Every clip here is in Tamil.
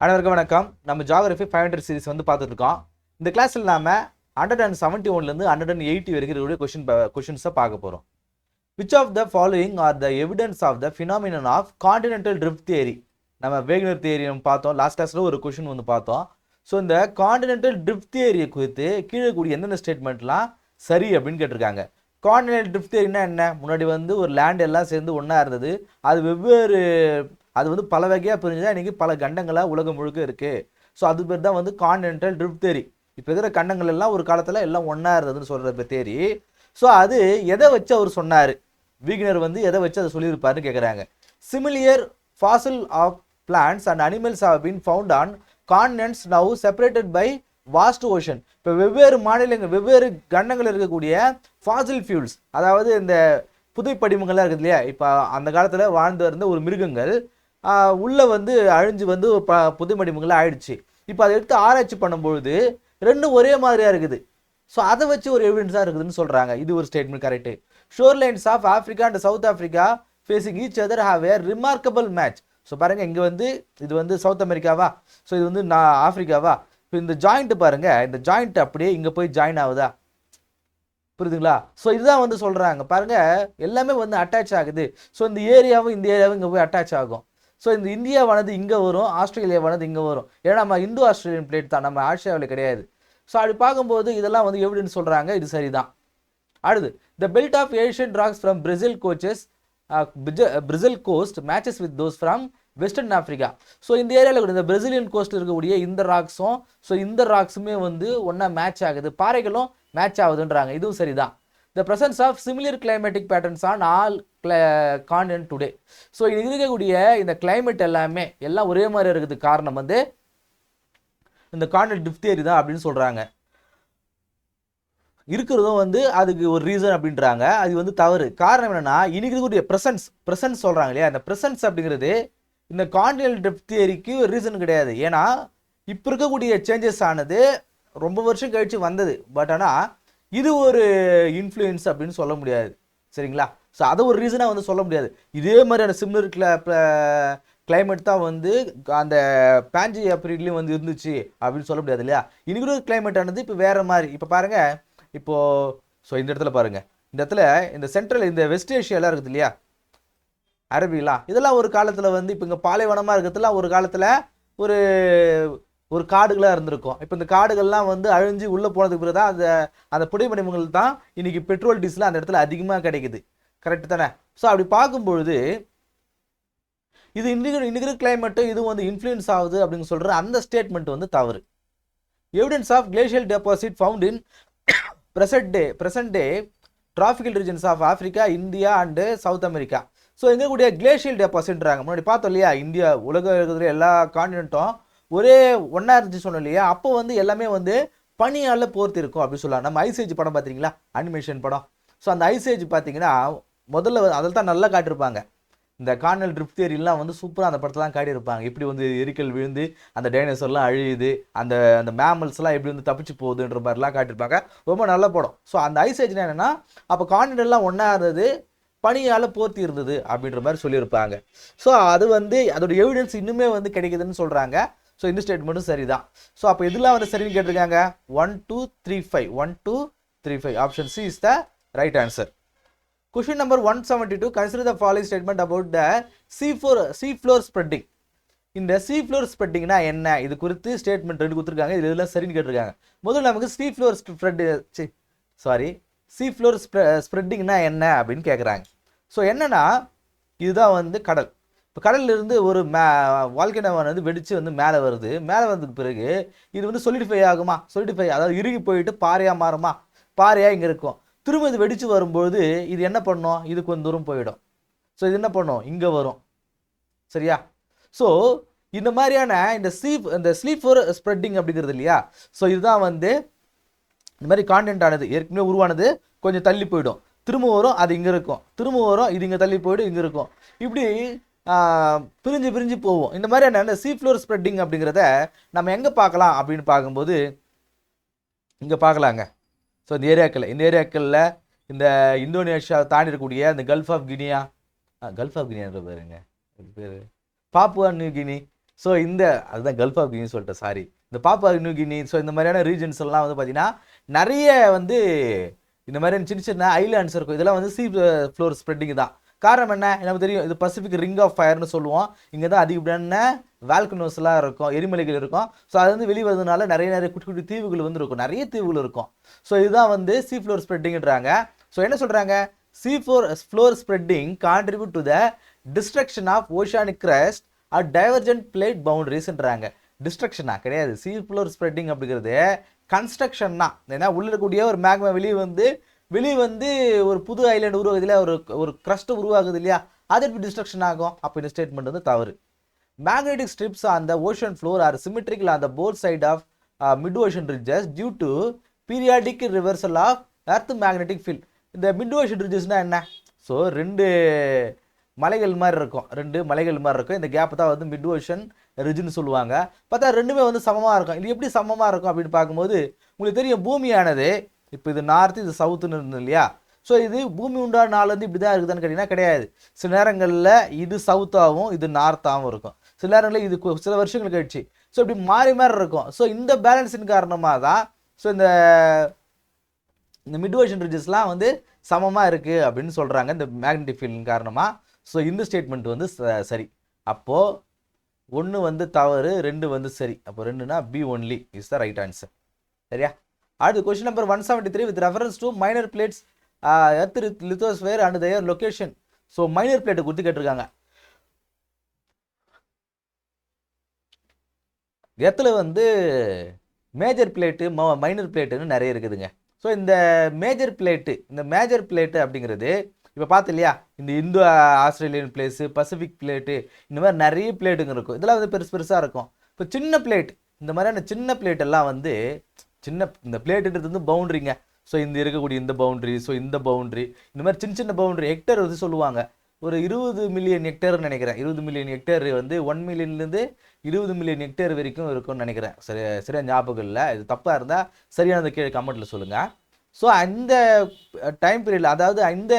அனைவருக்கும் வணக்கம். நம்ம ஜியோகிராஃபி 500 சீரிஸ் வந்து பார்த்துட்டு இருக்கோம். இந்த கிளாஸில் நாம 171லேருந்து 180 வரைக்கும் இருக்கக்கூடிய கொஷின்ஸை பார்க்க போகிறோம். Which of the following are the evidence of the phenomenon of continental drift theory? நம்ம வேகனர் தியரி பார்த்தோம். லாஸ்ட் கிளாஸில் ஒரு கொஷின் வந்து பார்த்தோம். ஸோ இந்த கான்டினென்டல் ட்ரிஃப்ட் தியரியை குறித்து கீழே கூடிய எந்தெந்த ஸ்டேட்மெண்ட்லாம் சரி அப்படின்னு கேட்டிருக்காங்க. கான்டினென்டல் ட்ரிஃப்ட் தியரினா என்ன? முன்னாடி வந்து ஒரு லேண்ட் எல்லாம் சேர்ந்து ஒன்றா இருந்தது. அது வந்து பல வகையாக பிரிஞ்சுதான் இன்றைக்கி பல கண்டங்களாக உலகம் முழுக்க இருக்குது. ஸோ அது பேர் தான் வந்து கான்டினென்டல் ட்ரிஃப்ட் தியரி. இப்போ இருக்கிற கண்டங்கள் எல்லாம் ஒரு காலத்தில் எல்லாம் ஒன்றா இருந்ததுன்னு சொல்கிற தேரி. ஸோ அது எதை வச்சு அவர் சொன்னார்? வீகனர் வந்து எதை வச்சு அதை சொல்லியிருப்பாருன்னு கேட்குறாங்க. Similar fossil of plants and animals have been found on continents now separated by vast ocean. இப்போ வெவ்வேறு மாநிலங்கள் வெவ்வேறு கண்டங்கள் இருக்கக்கூடிய ஃபாசில் ஃபியூல்ஸ், அதாவது இந்த புதை படிமங்கள்லாம் இருக்குது இல்லையா, இப்போ அந்த காலத்தில் வாழ்ந்து இருந்த ஒரு மிருகங்கள் உள்ளே வந்து அழிஞ்சு வந்து புதை படிமங்களாக ஆயிடுச்சு. இப்போ அதை எடுத்து ஆராய்ச்சி பண்ணும்பொழுது ரெண்டும் ஒரே மாதிரியாக இருக்குது. ஸோ அதை வச்சு ஒரு எவிடன்ஸாக இருக்குதுன்னு சொல்கிறாங்க. இது ஒரு statement correct. Shorelines of Africa and South Africa facing each other have a remarkable match. So பாருங்கள், இங்கே வந்து இது வந்து சவுத் அமெரிக்காவா, ஸோ இது வந்து ஆஃப்ரிக்காவா. இப்போ இந்த ஜாயிண்ட்டு பாருங்கள், இந்த ஜாயிண்ட் அப்படியே இங்கே போய் ஜாயின் ஆகுதா, புரியுதுங்களா? ஸோ இதுதான் வந்து சொல்கிறாங்க. பாருங்கள், எல்லாமே வந்து அட்டாச் ஆகுது. ஸோ இந்த ஏரியாவும் இங்கே போய் அட்டாச் ஆகும். ஸோ இந்த இந்தியாவானது இங்கே வரும், ஆஸ்திரேலியாவானது இங்கே வரும். ஏன்னா நம்ம இந்தோ ஆஸ்திரேலியன் பிளேட் தான், நம்ம ஆசியாவில் கிடையாது. ஸோ அப்படி பார்க்கும்போது இதெல்லாம் வந்து எவிடன்ஸ் சொல்கிறாங்க. இது சரிதான். அடுத்து, the belt of Asian rocks from Brazil coast matches with those from western Africa. So இந்த ஏரியாவில் இந்த பிரேசிலியன் கோஸ்ட் இருக்கக்கூடிய இந்த ராக்ஸும் இந்த ராக்ஸுமே வந்து ஒன்றா மேட்ச் ஆகுது, பாறைகளும் மேட்ச் ஆகுதுன்றாங்க. இதுவும் சரிதான். The presence of similar climatic patterns on all continent today. So இது இருக்கக்கூடிய இந்த கிளைமேட் எல்லாம் ஒரே மாதிரி இருக்குது. காரணம் வந்து இந்த கான்டினென்ட் ட்ரிஃப்ட் தியரி தான் அப்படின்னு சொல்கிறாங்க. இருக்கிறதும் வந்து அதுக்கு ஒரு ரீசன் அப்படின்றாங்க. அது வந்து தவறு. காரணம் என்னன்னா, இன்னைக்கு இருக்கக்கூடிய ப்ரெசன்ஸ் சொல்கிறாங்க இல்லையா, இந்த ப்ரெசன்ஸ் அப்படிங்கிறது இந்த கான்டினென்டல் ட்ரிஃப்ட் தியரிக்கு ஒரு ரீசன் கிடையாது. ஏன்னா இப்போ இருக்கக்கூடிய சேஞ்சஸ் ஆனது ரொம்ப வருஷம் கழிச்சு வந்தது. பட் ஆனால் இது ஒரு இன்ஃப்ளூயன்ஸ் அப்படின்னு சொல்ல முடியாது. சரிங்களா? ஸோ அதை ஒரு ரீசனாக வந்து சொல்ல முடியாது. இதே மாதிரியான சிமிலர் கிளைமேட் தான் வந்து அந்த பாஞ்சியா பீரியட்லேயும் வந்து இருந்துச்சு அப்படின்னு சொல்ல முடியாது இல்லையா. இன்னைக்கு ஒரு கிளைமேட் ஆனது இப்போ வேறு மாதிரி. இப்போ பாருங்கள், இப்போது ஸோ இந்த இடத்துல பாருங்கள், இந்த இடத்துல இந்த சென்ட்ரல் இந்த வெஸ்ட் ஏஷியாலாம் இருக்குது இல்லையா, அரபிலாம், இதெல்லாம் ஒரு காலத்தில் வந்து இப்போ இங்கே பாலைவனமாக இருக்கிறதுலாம் ஒரு காலத்தில் ஒரு காடுகளாக இருந்திருக்கும். இப்போ இந்த காடுகள்லாம் வந்து அழிஞ்சு உள்ளே போனதுக்கு பிறகு தான் அந்த புடைமணிமங்கள் தான் இன்றைக்கி பெட்ரோல் டீசல் அந்த இடத்துல அதிகமாக கிடைக்குது. கரெக்டு தானே? ஸோ அப்படி பார்க்கும்பொழுது இது இன்னைக்கு கிளைமேட்டு இதுவும் வந்து இன்ஃப்ளூயன்ஸ் ஆகுது அப்படின்னு சொல்கிற அந்த ஸ்டேட்மெண்ட் வந்து தவறு. Evidence of glacial deposit found in present day tropical regions of Africa, India and South America. So எங்கே கூடிய கிளேஷியல் டெபாசிட்றாங்க. முன்னாடி பார்த்தோம் இல்லையா, இந்தியா உலகம் இருக்கிற எல்லா கான்டினென்ட்டும் ஒரே ஒன்றா இருந்துச்சு சொன்னோம் இல்லையா. அப்போ வந்து எல்லாமே வந்து பனியால் போர்த்து இருக்கும் அப்படின்னு சொல்லலாம். நம்ம ஐசேஜ் படம் பார்த்தீங்களா, அனிமேஷன் படம். ஸோ அந்த ஐசேஜ் பார்த்தீங்கன்னா முதல்ல அதில் தான் நல்லா காட்டியிருப்பாங்க. இந்த கான்டினென்டல் ட்ரிஃப்ட் தியரிலாம் வந்து சூப்பராக அந்த படத்தெலாம் காட்டியிருப்பாங்க. எப்படி வந்து எரிக்கல் விழுந்து அந்த டைனோசர்லாம் அழியுது, அந்த மேமல்ஸ்லாம் எப்படி வந்து தப்பிச்சு போகுதுன்ற மாதிரிலாம் காட்டியிருப்பாங்க. ரொம்ப நல்ல படம். ஸோ அந்த ஐசேஜ்னா என்னென்னா, அப்போ கான்டினென்ட்லாம் ஒன்றா இருந்தது, பனியால் போர்த்தி இருந்தது அப்படின்ற மாதிரி சொல்லியிருப்பாங்க. ஸோ அது வந்து அதோட எவிடன்ஸ் இன்னுமே வந்து கிடைக்குதுன்னு சொல்கிறாங்க. ஸோ இந்த ஸ்டேட்மெண்ட்டும் சரிதான். ஸோ அப்போ இதெல்லாம் வந்து சரின்னு கேட்டிருக்காங்க. 1 2 3 5 1 2 3 5 option C is the right answer. Question number 172. Consider the following statement about the sea floor spreading. இந்த sea floor spreadingனா என்ன, இது குறித்து ஸ்டேட்மெண்ட் ரெண்டு கொடுத்துருக்காங்க. இது இதெல்லாம் சரின்னு கேட்டிருக்காங்க. முதல்ல நமக்கு sea floor spreadingனா என்ன அப்படின்னு கேட்குறாங்க. ஸோ என்னன்னா, இதுதான் வந்து கடல். இப்போ கடலிலிருந்து ஒரு வால்கனோவானது வெடித்து வந்து மேலே வருது. மேலே வந்ததுக்கு பிறகு இது வந்து சொலிடிஃபை ஆகுமா, அதாவது இறுகி போயிட்டு பாறையாக மாறுமா, பாறையாக இங்கே இருக்கும். திரும்ப இது வெடித்து வரும்போது இது என்ன பண்ணும், இது கொஞ்சம் தூரம் போயிடும். ஸோ இது என்ன பண்ணும், இங்கே வரும். சரியா? ஸோ இந்த மாதிரியான இந்த ஸ்லீப் ஃப்ளோர் ஸ்ப்ரெட்டிங் அப்படிங்கிறது இல்லையா. ஸோ இதுதான் வந்து இந்த மாதிரி கான்டென்ட் ஆனது ஏற்கனவே உருவானது கொஞ்சம் தள்ளி போயிடும், திரும்ப வரும், அது இங்கே இருக்கும், திரும்ப வரும், இது இங்கே தள்ளி போயிடும், இங்கே இருக்கும். இப்படி பிரிஞ்சு போவோம். இந்த மாதிரியான இந்த சீ ஃப்ளோர் ஸ்ப்ரெட்டிங் அப்படிங்கிறத நம்ம எங்கே பார்க்கலாம் அப்படின்னு பார்க்கும்போது இங்கே பார்க்கலாங்க. ஸோ இந்த ஏரியாக்களில் இந்த இந்தோனேஷியா தாண்டி இருக்கக்கூடிய இந்த கல்ஃப் ஆஃப் கினியான்ற பாருங்க, பேர் பாப்புவா நியூ கினி. ஸோ அதுதான் கல்ஃப் ஆஃப் கினி சொல்லிட்டேன், சாரி. இந்த பாப்புவா நியூ கினி, ஸோ இந்த மாதிரியான ரீஜன்ஸ் எல்லாம் வந்து பார்த்தீங்கன்னா நிறைய வந்து இந்த மாதிரி சின்ன சின்ன ஐலாண்ட்ஸ் இருக்கும். இதெல்லாம் வந்து சீ ஃப்ளோர் ஸ்ப்ரெட்டிங் தான். காரணம் என்ன நமக்கு தெரியும், இது பசிபிக் ரிங் ஆஃப் ஃபயர்னு சொல்லுவோம். இங்கே தான் அதிகப்படியான வால்கனோஸ்லாம் இருக்கும், எரிமலைகள் இருக்கும். ஸோ அது வந்து வெளியே வரதுனால நிறைய குட்டி குட்டி தீவுகள் வந்து இருக்கும், நிறைய தீவுகள் இருக்கும். ஸோ இதுதான் வந்து சீ ஃப்ளோர் ஸ்ப்ரெட்டிங்கிறாங்க. ஸோ என்ன சொல்கிறாங்க, sea floor spreading contribute to the destruction of oceanic crust or divergent plate பவுண்டரிஸ்ன்றாங்க. டிஸ்ட்ரக்ஷனா கிடையாது, சீ ஃப்ளோர் ஸ்ப்ரெட்டிங் அப்படிங்கிறது கன்ஸ்ட்ரக்ஷன் தான். ஏன்னா உள்ள இருக்கக்கூடிய ஒரு மேக்மா வெளியே வந்து ஒரு புது ஐலாண்ட் உருவாகுது இல்லையா, ஒரு கிரஸ்ட் உருவாகுது இல்லையா, அது எப்படி டிஸ்ட்ரக்ஷன் ஆகும்? அப்போ இந்த ஸ்டேட்மெண்ட் வந்து தவறு. Magnetic strips on the ocean floor are symmetrical on the both side of mid ocean ridges due to periodic reversal of earth magnetic field. இந்த மிட் ஓஷன் ரிட்ஜஸ்னால் என்ன? ஸோ ரெண்டு மலைகள் மாதிரி இருக்கும், இந்த கேப் தான் வந்து மிட் ஓஷன் ரிட்ஜ்னு சொல்லுவாங்க. பார்த்தா ரெண்டுமே வந்து சமமாக இருக்கும். இது எப்படி சமமாக இருக்கும் அப்படின்னு பார்க்கும்போது உங்களுக்கு தெரியும், பூமியானது இப்போ இது நார்த்து இது சவுத்துன்னு இருந்தது இல்லையா. ஸோ இது பூமி உண்டான நாள் வந்து இப்படி தான் இருக்குதுன்னு கேட்டிங்கன்னா கிடையாது. சில நேரங்களில் இது சவுத்தாகவும் இது நார்த்தாகவும் இருக்கும், சில நேரங்களில் இது சில வருஷங்கள் கழிச்சு. ஸோ இப்படி மாறி இருக்கும். ஸோ இந்த பேலன்ஸின் காரணமாக தான் ஸோ இந்த மிட் ஓஷன் ரிட்ஜஸ்லாம் வந்து சமமாக இருக்குது அப்படின்னு சொல்கிறாங்க இந்த மேக்னெட்டிக் ஃபீல்டின் காரணமாக. ஸோ இந்த ஸ்டேட்மெண்ட் வந்து சரி. அப்போது 1 வந்து தவறு, 2 வந்து சரி. அப்போ 2னா B only is the right answer. சரியா? அடுத்து question number 173 with reference to minor plates earth lithosphere and their location. So minor பிளேட்டை குறித்து கேட்டிருக்காங்க. எர்த்தில் வந்து மேஜர் பிளேட்டு மைனர் பிளேட்டுன்னு நிறைய இருக்குதுங்க. ஸோ இந்த மேஜர் பிளேட்டு அப்படிங்கிறது இப்போ பார்த்து இல்லையா, இந்த இந்தோ ஆஸ்திரேலியன் பிளேஸு, பசிபிக் பிளேட்டு, இந்த மாதிரி நிறைய பிளேட்டுங்க இருக்கும். இதெல்லாம் வந்து பெருசாக இருக்கும். இப்போ சின்ன பிளேட், இந்த மாதிரியான சின்ன பிளேட் எல்லாம் வந்து இந்த பிளேட்டுன்றது வந்து பவுண்ட்ரிங்க. ஸோ இந்த இருக்கக்கூடிய இந்த பவுண்ட்ரி, ஸோ இந்த பவுண்ட்ரி, இந்த மாதிரி சின்ன பவுண்ட்ரி ஹெக்டர் வந்து சொல்லுவாங்க. ஒரு 20 மில்லியன் ஹெக்டேர்னு நினைக்கிறேன். 20 மில்லியன் ஹெக்டேர் வந்து 1 மில்லியன்லேருந்து 20 மில்லியன் ஹெக்டேர் வரைக்கும் இருக்கும்னு நினைக்கிறேன். சரியா ஞாபகம் இல்லை. இது தப்பாக இருந்தால் சரியானது கீழே கமெண்ட்டில் சொல்லுங்கள். ஸோ அந்த டைம் பீரியடில், அதாவது இந்த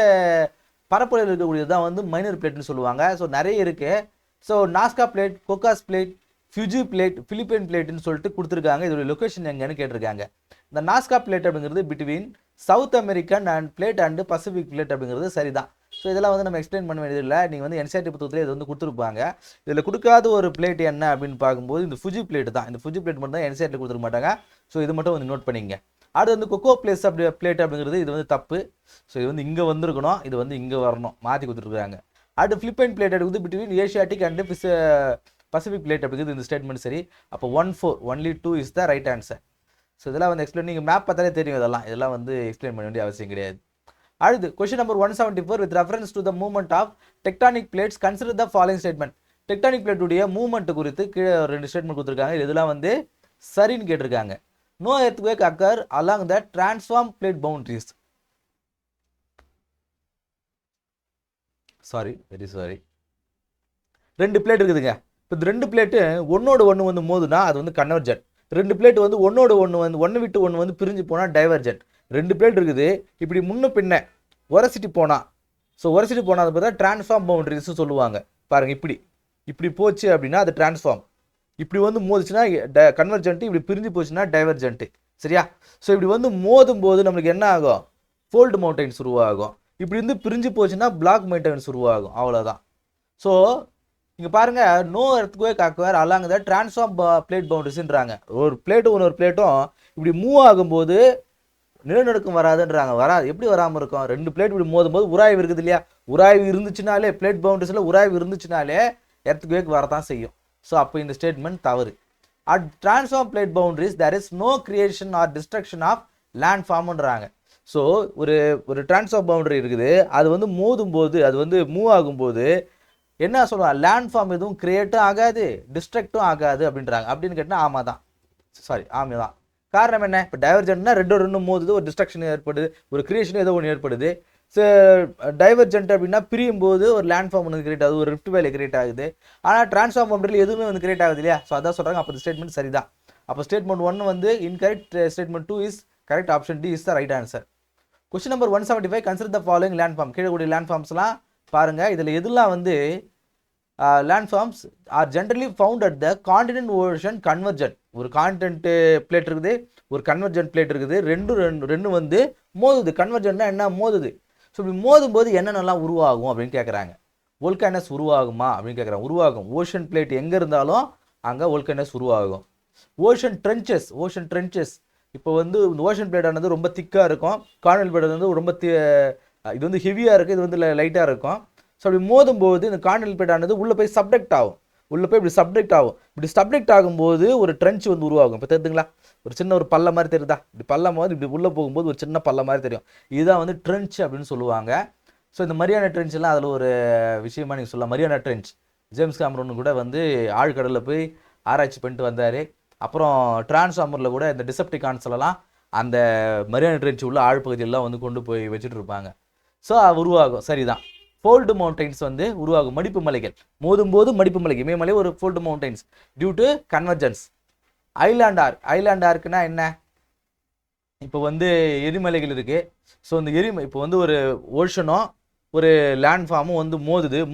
பரப்பளவில் இருக்கக்கூடியது தான் வந்து மைனர் பிளேட்னு சொல்லுவாங்க. ஸோ நிறைய இருக்குது. So Nazca plate, Cocos plate, Fiji plate, Philippine பிளேட்னு சொல்லிட்டு கொடுத்துருக்காங்க. இதோட லொக்கேஷன் எங்கன்னு கேட்டிருக்காங்க. இந்த நாஸ்கா பிளேட் அப்படிங்கிறது between South American and plate and Pacific plate அப்படிங்கிறது சரிதான். ஸோ இதெல்லாம் வந்து நம்ம எக்ஸ்பிளைன் பண்ண வேண்டியதில்லை. நீங்கள் வந்து என்சிஆர்டி புத்தகத்தில் இது வந்து கொடுத்துருப்பாங்க. இதில் கொடுக்காத ஒரு பிளேட் என்ன அப்படின்னு பார்க்கும்போது இந்த ஃபியூஜி பிளேட் தான். இந்த ஃபியூஜி பிளேட் மட்டும் தான் என்சிஆர்டி கொடுத்துருக்க மாட்டாங்க. ஸோ இது மட்டும் வந்து நோட் பண்ணிங்க. அடுத்து வந்து கொக்கோ பிளேஸ் பிளேட் அப்படிங்கிறது இது வந்து தப்பு. ஸோ இது வந்து இங்கே வந்திருக்கணும், இது வந்து இங்கே வரணும், மாற்றி கொடுத்துருக்காங்க. அடுத்து பிலிப்பைன் பிளேட் எடுக்குது between Asiatic and Pacific plate அப்படிங்கிறது இந்த ஸ்டேட்மெண்ட் சரி. அப்போ 1-4 only 2 is the right answer. So இதெல்லாம் வந்து எக்ஸ்பிளைன், நீங்கள் மேப் பார்த்தாலே தெரியும். இதெல்லாம் வந்து எக்ஸ்பிளைன் பண்ண வேண்டிய அவசியம் கிடையாது. அடுத்து question number 174 with reference to the movement of tectonic plates consider the following statement. Tectonic பிளேட்டுடைய மூவ்மெண்ட் குறித்து கீழே 2 ஸ்டேட்மெண்ட் கொடுத்துருக்காங்க. இதெல்லாம் வந்து சரின்னு கேட்டிருக்காங்க. No earthquake occur along the transform plate boundaries. Very sorry. 2 plate இருக்குதுங்க. இப்போ இந்த 2 பிளேட்டு ஒன்னோட ஒன்று வந்து மோதுனா அது வந்து கன்வர்ஜென்ட். 2 பிளேட் வந்து ஒன்னோட ஒன்று வந்து ஒன்று விட்டு ஒன்று வந்து பிரிஞ்சு போனால் டைவர்ஜென்ட். 2 பிளேட் இருக்குது, இப்படி முன்ன பின்ன உரசிட்டு போனால், ஸோ உரசிட்டு போனால் அதை பார்த்தா டிரான்ஸ்ஃபார்ம் பவுண்டரிஸ் சொல்லுவாங்க. பாருங்கள், இப்படி போச்சு அப்படின்னா அது டிரான்ஸ்ஃபார்ம். இப்படி வந்து மோதுச்சுன்னா கன்வர்ஜென்ட்டு, இப்படி பிரிஞ்சு போச்சுன்னா டைவர்ஜென்ட்டு. சரியா? ஸோ இப்படி வந்து மோதும் போது நம்மளுக்கு என்ன ஆகும்? ஃபோல்டு மவுண்டைன்ஸ் உருவாகும். இப்படி வந்து பிரிஞ்சு போச்சுன்னா பிளாக் மவுண்டைன்ஸ் உருவாகும். அவ்வளோதான். ஸோ இங்கே பாருங்கள், no earthquake occur along the transform plate பவுண்டரிஸ்ன்றாங்க. ஒரு பிளேட்டும் இன்னொரு பிளேட்டும் இப்படி மூவ் ஆகும்போது நிலநடுக்கம் வராதுன்றாங்க. வராது. எப்படி வராமல் இருக்கும்? 2 பிளேட் இப்படி மோதும் போது உராய்வு இருக்குது இல்லையா? உராய்வு இருந்துச்சுனாலே, பிளேட் பவுண்டரிஸில் உராய்வு இருந்துச்சுனாலே எர்த்குவேக் வரதான் செய்யும். ஸோ அப்போ இந்த ஸ்டேட்மெண்ட் தவறு. At transform plate boundaries there is no creation or destruction of land ஃபார்ம்ன்றாங்க. ஸோ ஒரு டிரான்ஸ்ஃபார்ம் பவுண்டரி இருக்குது, அது வந்து மோதும் போது, அது வந்து மூவ் ஆகும்போது என்ன சொல்லுவாங்க? லேண்ட் ஃபார்ம் எதுவும் கிரியேட்டும் ஆகாது, டிஸ்ட்ரக்டும் ஆகாது அப்படின்றாங்க. அப்படின்னு கேட்டால் ஆமாம் தான். காரணம் என்ன? இப்போ டைவர்ஜென்ட்னா 2 மோதுது, ஒரு டிஸ்ட்ரக்ஷன் ஏற்படுது, ஒரு கிரியேஷன் ஏதோ ஒன்று ஏற்படுது. ஸோ டைவர்ஜென்ட் அப்படின்னா பிரியும் போது ஒரு லேண்ட் ஃபார்ம் வந்து கிரியேட் ஆகுது, ஒரு ரிஃப்ட் வேலி கிரியேட் ஆகுது. ஆனால் டிரான்ஸ்ஃபார்ம் பவுண்டரியில் எதுவுமே வந்து கிரியேட் ஆகுது இல்லையா? ஸோ அதான் சொல்கிறாங்க. அப்போ ஸ்டேட்மெண்ட் சரிதான். அப்போ ஸ்டேட்மெண்ட் 1 வந்து incorrect, statement 2 is correct. Option D is the right answer. Question number 175 consider the following land form. கீழே கூடிய லேண்ட் ஃபார்ம்ஸ்லாம் பாருங்கள். இதில் எதுலாம் வந்து landforms are generally found at the continent ocean convergent. ஒரு கான்டினென்ட் பிளேட் இருக்குது, ஒரு கன்வர்ஜென்ட் பிளேட் இருக்குது, ரெண்டும் வந்து மோதுது. கன்வர்ஜென்ட்னா என்ன? மோதுது. ஸோ இப்படி மோதும் போது என்னென்னலாம் உருவாகும் அப்படின்னு கேட்குறாங்க. வோல்கானஸ் உருவாகுமா அப்படின்னு கேட்குறாங்க. உருவாகும். ஓஷன் பிளேட் எங்கே இருந்தாலும் அங்கே வோல்கானஸ் உருவாகும். ஓஷன் ட்ரென்ச்சஸ் இப்போ வந்து இந்த ஓஷன் பிளேட் ஆனது ரொம்ப திக்காக இருக்கும், காண்டினென்ட் பிளேட் வந்து ரொம்ப இது வந்து ஹெவியாக இருக்குது, இது வந்து லைட்டாக இருக்கும். ஸோ அப்படி மோதும் போது இந்த காண்டினென்ட் பிளேட் ஆனது உள்ளே போய் சப்டெக்ட் ஆகும். இப்படி சப்டெக்ட் ஆகும்போது ஒரு ட்ரென்ச் வந்து உருவாகும். இப்போ தெரியுதுங்களா? ஒரு சின்ன ஒரு பல்ல மாதிரி தெரியுதா? இப்படி பல்லம் போது இப்படி உள்ளே போகும்போது ஒரு சின்ன பல்ல மாதிரி தெரியும். இதுதான் வந்து ட்ரென்ச் அப்படின்னு சொல்லுவாங்க. ஸோ இந்த மரியானா ட்ரென்ச் எல்லாம் அதில் ஒரு விஷயமா நீங்கள் சொல்லலாம். மரியானா ட்ரென்ச் ஜேம்ஸ் கேமரூன் கூட வந்து ஆழ்கடலில் போய் ஆராய்ச்சி பண்ணிட்டு வந்தார். அப்புறம் டிரான்ஸ்ஃபார்மரில் கூட இந்த டிசெப்டிகான்ஸ்லாம் அந்த மரியானா ட்ரென்ச் உள்ள ஆழ்பகுதியெல்லாம் வந்து கொண்டு போய் வச்சுட்டு இருப்பாங்க. ஸோ உருவாகும். சரிதான். ஃபோல்டு மவுண்டைன்ஸ் வந்து உருவாகும். மடிப்பு மலைகள் மோதும் போது மடிப்பு மலைகள், இமயமலை ஒரு fold mountains due to convergence. Island ஆர்க்குனா என்ன? இப்போ வந்து எரிமலைகள் இருக்கு. ஸோ இந்த இப்போ வந்து ஒரு ஓஷனோ ஒரு லேண்ட்ஃபார்மும் வந்து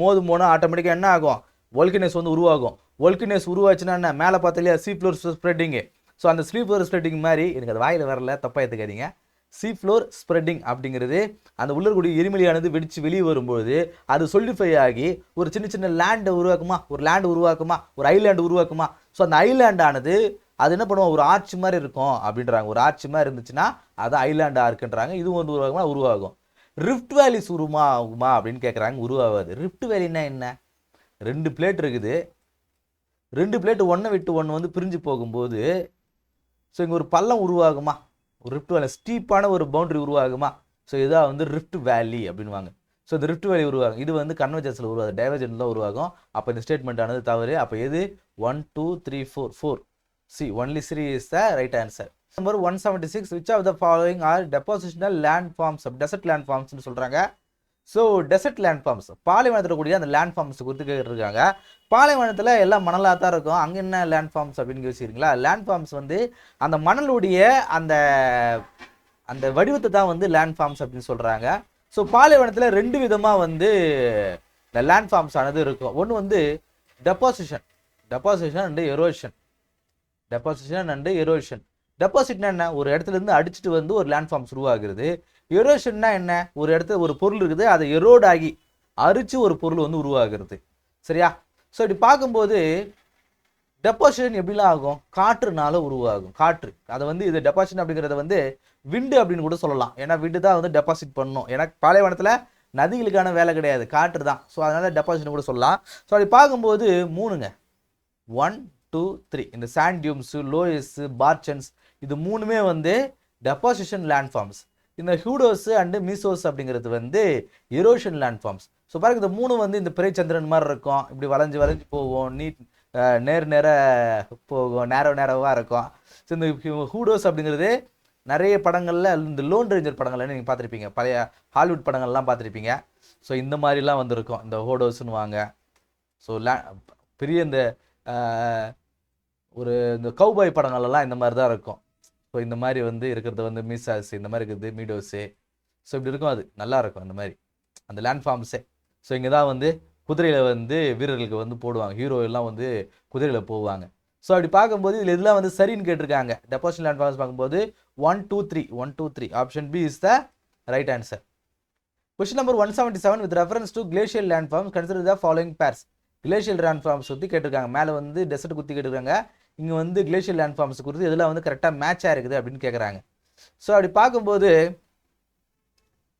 மோதும் போனால் ஆட்டோமேட்டிக்காக என்ன ஆகும்? வோல்கனஸ் வந்து உருவாகும். வோல்கனஸ் உருவாச்சுன்னா என்ன? மேலே பார்த்தா சீ ஃப்ளோர் ஸ்ப்ரெட்டிங்கு. ஸோ அந்த சீ ஃப்ளோர் ஸ்ப்ரெட்டிங் மாதிரி, எனக்கு அது வாயில் வரல, தப்பாக எடுத்துக்காதீங்க. சீ ஃப்ளோர் ஸ்ப்ரெட்டிங் அப்படிங்கிறது அந்த உள்ளக்கூடிய எரிமலையானது வெடித்து வெளியே வரும்போது அது சொலிடிஃபை ஆகி ஒரு சின்ன லேண்டை உருவாக்குமா, ஒரு ஐலாண்டு உருவாக்குமா. ஸோ அந்த ஐலாண்டானது அது என்ன பண்ணுவோம்? ஒரு ஆர்ச் மாதிரி இருக்கும் அப்படின்றாங்க. ஒரு ஆர்ச் மாதிரி இருந்துச்சுன்னா அது ஐலாண்ட் ஆர்க்குன்றாங்க. இதுவும் வந்து உருவாகும். ரிஃப்ட் வேலிஸ் உருவாகுமா அப்படின்னு கேட்குறாங்க. உருவாகாது. ரிஃப்ட் வேலின்னா என்ன? 2 பிளேட் இருக்குது. 2 பிளேட் ஒன்றை விட்டு ஒன்று வந்து பிரிஞ்சு போகும்போது ஸோ இங்கே ஒரு பள்ளம் உருவாகுமா? ஒரு ரிஃப்ட் வேலி, ஸ்டீப்பான ஒரு பவுண்டரி உருவாகுமா? ஸோ இதான் வந்து ரிஃப்ட் வேலி அப்படின்வாங்க. ஸோ இந்த ரிஃப்ட் வேலி உருவாகும். இது வந்து கன்வர்ஜென்ஸில் உருவாகும், டைவர்ஜென்ஸில் உருவாகும். அப்போ இந்த ஸ்டேட்மெண்ட் ஆனது தவறு. அப்போ எது? 1 2 3 4 C only 3 is the right answer. Number 176, which of the following are depositional landforms, desert landforms னு சொல்றாங்க. ஸோ டெசர்ட் லேண்ட்ஃபார்ம்ஸ், பாலைவனத்தில் கூடிய அந்த லேண்ட்ஃபார்ம்ஸ் குறித்து கேட்டிருக்காங்க. பாலைவனத்தில் எல்லாம் மணலாக தான் இருக்கும், அங்கே என்ன லேண்ட்ஃபார்ம்ஸ் அப்படின்னு யோசிக்கிறீங்களா? லேண்ட்ஃபார்ம்ஸ் வந்து அந்த மணலுடைய அந்த அந்த வடிவத்தை தான் வந்து லேண்ட்ஃபார்ம்ஸ் அப்படின்னு சொல்கிறாங்க. ஸோ பாலைவனத்தில் 2 விதமாக வந்து இந்த லேண்ட்ஃபார்ம்ஸ் ஆனது இருக்கும். ஒன்று வந்து டெபாசிஷன் அண்ட் எரோஷன். டெபாசிட்னா என்ன? ஒரு இடத்துல இருந்து அடிச்சுட்டு வந்து ஒரு லேண்ட்ஃபார்ம்ஸ் உருவாகிறது. எரோஷன்னா என்ன? ஒரு இடத்துல ஒரு பொருள் இருக்குது, அதை எரோட் ஆகி அரிச்சு ஒரு பொருள் வந்து உருவாகிறது. சரியா? ஸோ இப்படி பார்க்கும்போது டெபாசிஷன் எப்படிலாம் ஆகும்? காற்றுனால உருவாகும். காற்று அதை வந்து இது டெபாசிஷன் அப்படிங்கிறத வந்து விண்டு அப்படின்னு கூட சொல்லலாம். ஏன்னா விண்டு தான் வந்து டெபாசிட் பண்ணணும். ஏன்னா பாலைவனத்தில் நதிகளுக்கான வேலை கிடையாது, காற்று தான். ஸோ அதனால டெபாசிஷன் கூட சொல்லலாம். ஸோ அப்படி பார்க்கும்போது 3ங்க 1 2 3 இந்த சாண்ட் டியூம்ஸ், லோயஸ், பார்ச்சன்ஸ் இது 3மே வந்து டெபாசிஷன் லேண்ட்ஃபார்ம்ஸ். இந்த ஹூடோஸ் அண்டு மீசோஸ் அப்படிங்கிறது வந்து எரோஷன் லேண்ட்ஃபார்ம்ஸ். ஸோ பாருங்க, இந்த 3 வந்து இந்த பிறைச்சந்திரன் மாதிரி இருக்கும், இப்படி வளைஞ்சு போகும், நேராக போகும், நேரவாக இருக்கும். ஸோ இந்த ஹூடோஸ் அப்படிங்கிறது நிறைய படங்களில், இந்த லோன் ரேஞ்சர் படங்கள்ல நீங்கள் பார்த்துருப்பீங்க, பழைய ஹாலிவுட் படங்கள்லாம் பார்த்துருப்பீங்க. ஸோ இந்த மாதிரிலாம் வந்துருக்கும் இந்த ஹூடோஸ்னு வாங்க. ஸோ பெரிய இந்த ஒரு இந்த கௌபாய் படங்கள்லாம் இந்த மாதிரி தான் இருக்கும். ஸோ இந்த மாதிரி வந்து இருக்கிறது வந்து மீசாஸ், இந்த மாதிரி இருக்குது மீடோஸு. ஸோ இப்படி இருக்கும், அது நல்லா இருக்கும் அந்த மாதிரி அந்த லேண்ட்ஃபார்ம்ஸே. ஸோ இங்கே தான் வந்து குதிரையில் வந்து வீரர்களுக்கு வந்து போடுவாங்க, ஹீரோ எல்லாம் வந்து குதிரையில் போவாங்க. ஸோ அப்படி பார்க்கும்போது இதில் இதெல்லாம் வந்து சரின்னு கேட்டிருக்காங்க. டெபாசிஷன் லேண்ட்ஃபார்ம்ஸ் பார்க்கும்போது 1 2 3 option B is the right answer. Question number 177, with reference to glacial landforms consider the following pairs. Glacial landforms பற்றி கேட்டிருக்காங்க. மேலே வந்து டெசர்ட் குத்தி கேட்டிருக்காங்க, இங்கே வந்து கிளேஷியல் லேண்ட்ஃபார்ம்ஸ் குறித்து இதெல்லாம் வந்து கரெக்டாக மேட்சாக இருக்குது அப்படின்னு கேட்குறாங்க. ஸோ அப்படி பார்க்கும்போது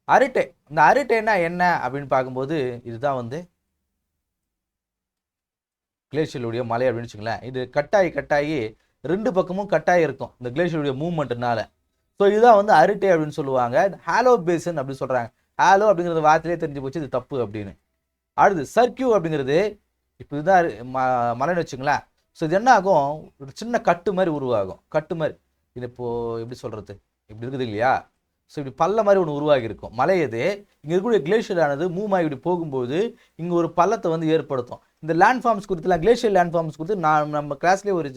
அரிட்டை, இந்த அரிட்டைனா என்ன அப்படின்னு பார்க்கும்போது இதுதான் வந்து கிளேஷியலுடைய மலை அப்படின்னு வச்சுங்களேன். இது கட்டாயி 2 பக்கமும் கட்டாயி இருக்கும் இந்த கிளேஷியலுடைய மூவ்மெண்ட்னால. ஸோ இதுதான் வந்து அரிட்டை அப்படின்னு சொல்லுவாங்க. ஹாலோ பேசன் அப்படின்னு சொல்கிறாங்க. ஹாலோ அப்படிங்கிறது வார்த்தையிலே தெரிஞ்சு போச்சு இது தப்பு அப்படின்னு. அடுத்து சர்க்கியூ அப்படிங்கிறது, இப்போ இதுதான் மலைன்னு வச்சுங்களேன். ஸோ இது என்ன ஆகும்? ஒரு சின்ன கட்டு மாதிரி உருவாகும். கட்டு மாதிரி, இது இப்போது எப்படி சொல்கிறது, இப்படி இருக்குது இல்லையா? ஸோ இப்படி பள்ள மாதிரி ஒன்று உருவாகி இருக்கும். மலை இது இங்கே இருக்கக்கூடிய கிளேஷியலானது மூவ் ஆகி இப்படி போகும்போது இங்கே ஒரு பள்ளத்தை வந்து ஏற்படுத்தும். இந்த லேண்ட்ஃபார்ம்ஸ் குறித்துலாம், கிளேஷியல் லேண்ட்ஃபார்ம்ஸ் குறித்து நம்ம கிளாஸ்லேயே ஒரு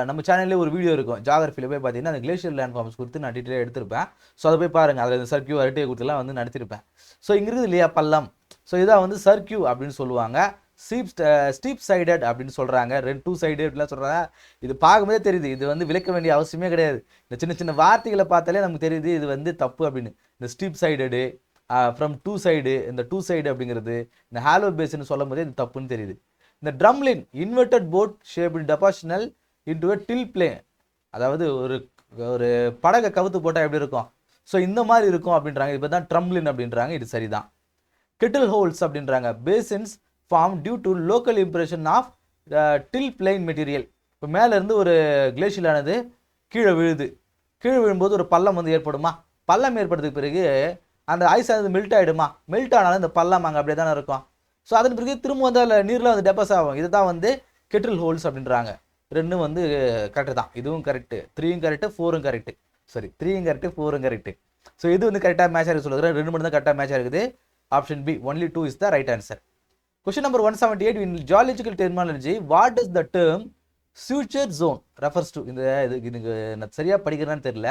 நம்ம சேனல்லேயே ஒரு வீடியோ இருக்கும், ஜாகிரஃபியில் போய் பார்த்தீங்கன்னா அந்த கிளேஷியல் லேண்ட்ஃபார்ம்ஸ் குறித்து நான் டீட்டெயிலாக எடுத்திருப்பேன். ஸோ அதை போய் பாருங்கள், அதில் இந்த சர்க்கியூ அரிட்டையை குறித்துலாம் வந்து நடத்திருப்பேன். ஸோ இங்கே இருக்குது இல்லையா பள்ளம், ஸோ இதான் வந்து சர்க்கியூ அப்படின்னு சொல்லுவாங்க. ஸ்டீப் சைடட் அப்படின்னு சொல்கிறாங்க. டூ சைடு அப்படிலாம் சொல்கிறாங்க. இது பார்க்கும்போதே தெரியுது, இது வந்து விளக்க வேண்டிய அவசியமே கிடையாது. இந்த சின்ன சின்ன வார்த்தைகளை பார்த்தாலே நமக்கு தெரியுது இது வந்து தப்பு அப்படின்னு. இந்த steep side, from two side, இந்த டூ சைடு அப்படிங்கிறது, இந்த ஹாலோ பேஸ்ன்னு சொல்லும் போதே இது தப்புன்னு தெரியுது. இந்த drumlin inverted boat shaped depositional into a till plain, அதாவது ஒரு படகை கவுத்து போட்டால் எப்படி இருக்கும், ஸோ இந்த மாதிரி இருக்கும் அப்படின்றாங்க. இப்போ தான் ட்ரம்லின் அப்படின்றாங்க. இது சரிதான். கெட்டில் ஹோல்ஸ் அப்படின்றாங்க. Basins form due to local impression of till plain material. இப்போ மேலேருந்து ஒரு கிளேஷியலானது கீழே விழுது. கீழே விழும்போது ஒரு பள்ளம் வந்து ஏற்படுமா? பள்ளம் ஏற்படுறதுக்கு பிறகு அந்த ஐஸ் ஆனது மெல்ட் ஆகிடுமா? மெல்ட் ஆனாலும் இந்த பள்ளம் அங்கே அப்படியே தானே இருக்கும். ஸோ அதன் பிறகு திரும்ப வந்து அதில் நீரில் வந்து டெபாசிட் ஆகும். இதுதான் வந்து கெட்டில் ஹோல்ஸ் அப்படின்றாங்க. ரெண்டும் வந்து கரெக்டு தான். இதுவும் கரெக்டு, 3யும் கரெக்டு, 4ம் கரெக்டு. சாரி, 3யும் கரெக்டு, 4ம் கரெக்டு. ஸோ இது வந்து கரெக்டாக மேட்ச் ஆகிருக்கு சொல்லுறேன். 2 மட்டும் தான் கரெக்டாக மேட்ச் ஆகிருக்குது. Option B, only 2 is the right answer. Question number 178. In geological terminology what is the term suture zone refers to? இந்த இதுக்கு நான் சரியாக படிக்கிறேன்னு தெரியல.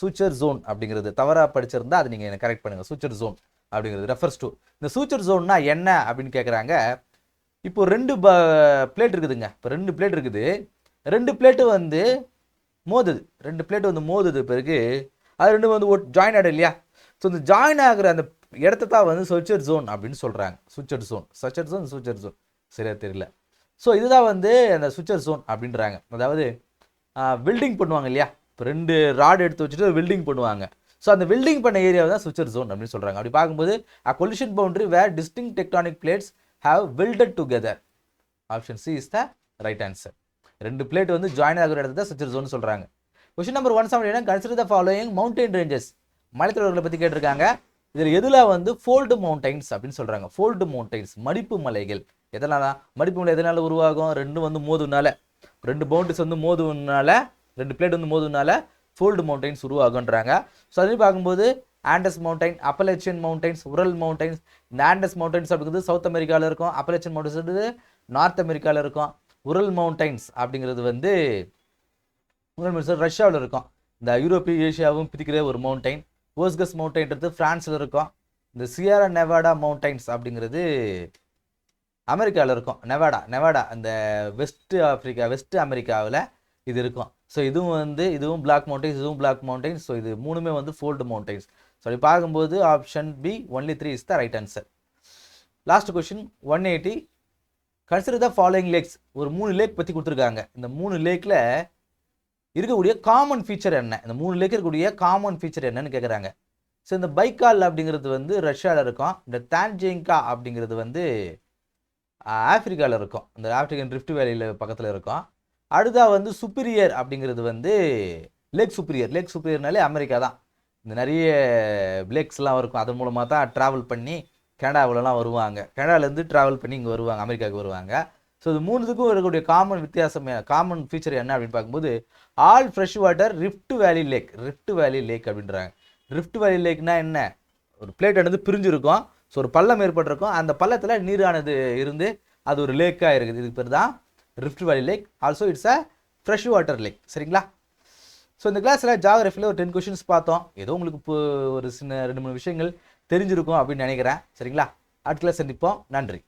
சூச்சர் ஜோன் அப்படிங்கிறது தவறாக படிச்சிருந்தா அது நீங்கள் எனக்கு கரெக்ட் பண்ணுங்கள். சூச்சர் ஜோன் அப்படிங்கிறது ரெஃபர்ஸ் டு, இந்த சூச்சர் ஜோன்னா என்ன அப்படின்னு கேட்குறாங்க. இப்போ 2 பிளேட் இருக்குதுங்க. இப்போ 2 பிளேட் இருக்குது. 2 பிளேட்டு வந்து மோதுது. 2 பிளேட்டு வந்து மோதுது பிறகு அது 2 வந்து ஜாயின் ஆகிடும் இல்லையா? ஸோ இந்த ஜாயின் ஆகிற அந்த இடத்த தான் வந்து சூச்சர் ஜோன் அப்படின்னு சொல்கிறாங்க. சூச்சர் ஜோன், சூச்சர் ஜோன் சரியா தெரியல. ஸோ இதுதான் வந்து அந்த சூச்சர் ஜோன் அப்படின்றாங்க. அதாவது வெல்டிங் பண்ணுவாங்க இல்லையா? இப்போ 2 ராட் எடுத்து வச்சுட்டு வெல்டிங் பண்ணுவாங்க. ஸோ அந்த வெல்டிங் பண்ண ஏரியாவை தான் சூச்சர் ஜோன் அப்படின்னு சொல்கிறாங்க. அப்படி பார்க்கும்போது a collision boundary where distinct tectonic plates have welded together. Option C is the right answer. 2 plate வந்து ஜாயின் ஆகிற இடத்த தான் சூச்சர் ஜோன் சொல்கிறாங்க. Question number 179. Consider the following mountain ranges. மலைத்தொடர்களை பற்றி கேட்டிருக்காங்க. இதில் எதில் வந்து ஃபோல்டு மவுண்டைன்ஸ் அப்படின்னு சொல்கிறாங்க. ஃபோல்டு மவுண்டைன்ஸ், மடிப்பு மலைகள். எதனால மடிப்பு மலை எதனால் உருவாகும்? 2 வந்து மோதுனால, 2 பவுண்டரிஸ் வந்து மோதுனால, 2 பிளேட் வந்து மோதுனால ஃபோல்டு மவுண்டைன்ஸ் உருவாகுன்றாங்க. ஸோ அதுலேயும் பார்க்கும்போது ஆண்டஸ் மவுண்டைன், அப்பலேச்சியன் மவுண்டைன்ஸ், உரல் மவுண்டைன்ஸ். இந்த ஆண்டஸ் மவுண்டைன்ஸ் அப்படிங்கிறது சவுத் அமெரிக்காவில் இருக்கும். அப்பலேச்சியன் மவுண்டைன்ஸ் வந்து நார்த் அமெரிக்காவில் இருக்கும். உரல் மவுண்டைன்ஸ் அப்படிங்கிறது வந்து ரஷ்யாவில் இருக்கும். இந்த யூரோப்பிய ஏஷியாவும் பிரிக்கிற ஒரு மவுண்டைன். ஓஸ்கஸ் மவுண்டைன்றது ஃப்ரான்ஸில் இருக்கும். இந்த சியரா நெவாடா மவுண்டைன்ஸ் அப்படிங்கிறது அமெரிக்காவில் இருக்கும். நெவாடா அந்த வெஸ்ட் அமெரிக்காவில் இது இருக்கும். ஸோ இதுவும் பிளாக் மவுண்டைன்ஸ், இதுவும் பிளாக் மவுண்டைன்ஸ். ஸோ இது 3மே வந்து ஃபோல்டு மவுண்டைன்ஸ். ஸோ அப்படி பார்க்கும்போது option B, only 3 is the right answer. Last question 180. Consider the following lakes. ஒரு 3 லேக் பற்றி கொடுத்துருக்காங்க. இந்த 3 லேக்கில் இருக்கக்கூடிய காமன் ஃபீச்சர் என்ன? இந்த 3 லேக் இருக்கக்கூடிய காமன் ஃபீச்சர் என்னன்னு கேட்குறாங்க. ஸோ இந்த பைக்கால் அப்படிங்கிறது வந்து ரஷ்யாவில் இருக்கும். இந்த தான்ஜிங்கா அப்படிங்கிறது வந்து ஆப்பிரிக்காவில் இருக்கும். இந்த ஆப்பிரிக்கன் ரிஃப்ட் வேலியில் பக்கத்தில் இருக்கும். அடுத்தா வந்து சுப்பீரியர் அப்படிங்கிறது வந்து லேக் சுப்பீரியர்னாலே அமெரிக்கா தான். இந்த நிறைய லேக்ஸ்லாம் இருக்கும். அதன் மூலமாக தான் ட்ராவல் பண்ணி கனடாவிலலாம் வருவாங்க. கனடாவிலேருந்து ட்ராவல் பண்ணி இங்கே வருவாங்க, அமெரிக்காவுக்கு வருவாங்க. ஸோ இது 3த்துக்கும் இருக்கக்கூடிய காமன் ஃபீச்சர் என்ன அப்படின்னு பார்க்கும்போது all fresh water rift valley lakh அப்படின்றாங்க. ரிஃப்ட் வேலி லேக்னா என்ன? ஒரு பிளேட் வந்து பிரிஞ்சிருக்கும். ஸோ ஒரு பள்ளம் ஏற்பட்டிருக்கும். அந்த பள்ளத்தில் நீரானது இருந்து அது ஒரு லேக்காக இருக்குது. இதுக்கு பேர் தான் rift valley lake. Also it's a fresh water lake. சரிங்களா? ஸோ இந்த கிளாஸில் ஜியோகிராஃபியில் ஒரு 10 கொஷின்ஸ் பார்த்தோம். ஏதோ உங்களுக்கு இப்போ ஒரு சின்ன 2-3 விஷயங்கள் தெரிஞ்சிருக்கும் அப்படின்னு நினைக்கிறேன். சரிங்களா? அடுத்த கிளாஸ் சந்திப்போம். நன்றி.